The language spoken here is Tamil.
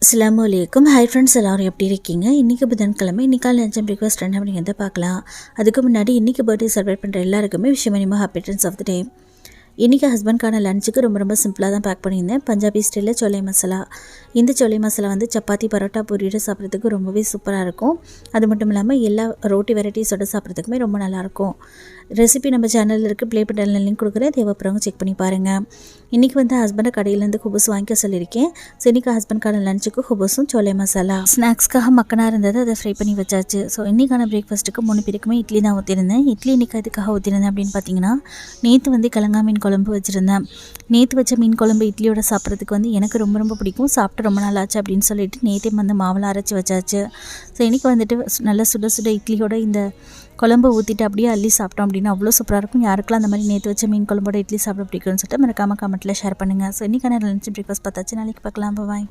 அஸ்ஸலாமு அலைக்கும். ஹை ஃப்ரெண்ட்ஸ், எல்லோரும் எப்படி இருக்கீங்க? இன்றைக்கி புதன்கிழமை. இன்றைக்கி லஞ்ச் பிரேக்ஃபாஸ்ட் என்ன அப்படிங்கிறத பார்க்கலாம். அதுக்கு முன்னாடி இன்றைக்கி பர்த்டே செலிப்ரேட் பண்ணுற எல்லாருக்குமே விஷயம் வேணுமா ஹாப்பி ரிட்டர்ன்ஸ் ஆஃப் த டே. இன்றைக்கி ஹஸ்பண்ட்கான லஞ்சுக்கு ரொம்ப சிம்பிளாக தான் பேக் பண்ணியிருந்தேன். பஞ்சாபி ஸ்டைலில் சோலை மசாலா. இந்த சோலை மசாலா வந்து சப்பாத்தி, பரோட்டா, பூரியோட சாப்பிட்றதுக்கு ரொம்பவே சூப்பராக இருக்கும். அது மட்டும் இல்லாமல் எல்லா ரோட்டி வெரைட்டிஸோட சாப்பிட்றதுக்குமே ரொம்ப நல்லாயிருக்கும். ரெசிபி நம்ம சேனலில் இருக்குது, ப்ளே பட்டனில் லிங்க் கொடுக்குறேன், தேவைப்படுறவங்க செக் பண்ணி பாருங்கள். இன்றைக்கி வந்து ஹஸ்பண்டை கடையிலேருந்து ஹுபூஸ் வாங்கிக்க சொல்லியிருக்கேன். ஸோ இன்றைக்கி ஹஸ்பண்ட்கான லஞ்சுக்கு ஹுபூஸும் சோலை மசாலா. ஸ்நாக்ஸ்க்காக மக்கனா இருந்தது, அதை ஃப்ரை பண்ணி வச்சாச்சு. ஸோ இன்றைக்கான பிரேக்ஃபாஸ்ட்டுக்கு 3 பேருக்குமே இட்லி தான் ஊற்றிருந்தேன். இட்லி இன்றைக்கி அதுக்காக ஊற்றிருந்தேன் அப்படின்னு பார்த்தீங்கன்னா, நேற்று வந்து கிழங்கா மீன் குழம்பு வச்சுருந்தேன். நேற்று வச்ச மீன் குழம்பு இட்லியோட சாப்பிட்றதுக்கு வந்து எனக்கு ரொம்ப பிடிக்கும். சாப்பிட்டு ரொம்ப நாள் ஆச்சு அப்படின்னு சொல்லிட்டு நேற்றே வந்து மாவில் அரைச்சி வச்சாச்சு. ஸோ இன்றைக்கி வந்துட்டு நல்லா சுட சுட இட்லியோட இந்த குழம்பு ஊற்றிட்டு அப்படியே அள்ளி சாப்பிட்டோம் அப்படின்னா அவ்வளோ சூப்பராக இருக்கும். யாருக்கெல்லாம் அந்த மாதிரி நேற்று வச்ச மீன் குழம்போட இட்லி சாப்பிட பிடிக்கும்னு சொல்லிட்டு மறக்காம கமெண்ட்டில் ஷேர் பண்ணுங்கள். ஸோ இன்றைக்கான லஞ்ச் பிரேக்ஃபாஸ்ட் பார்த்தாச்சு. நாளைக்கு பார்க்கலாம். பாய்.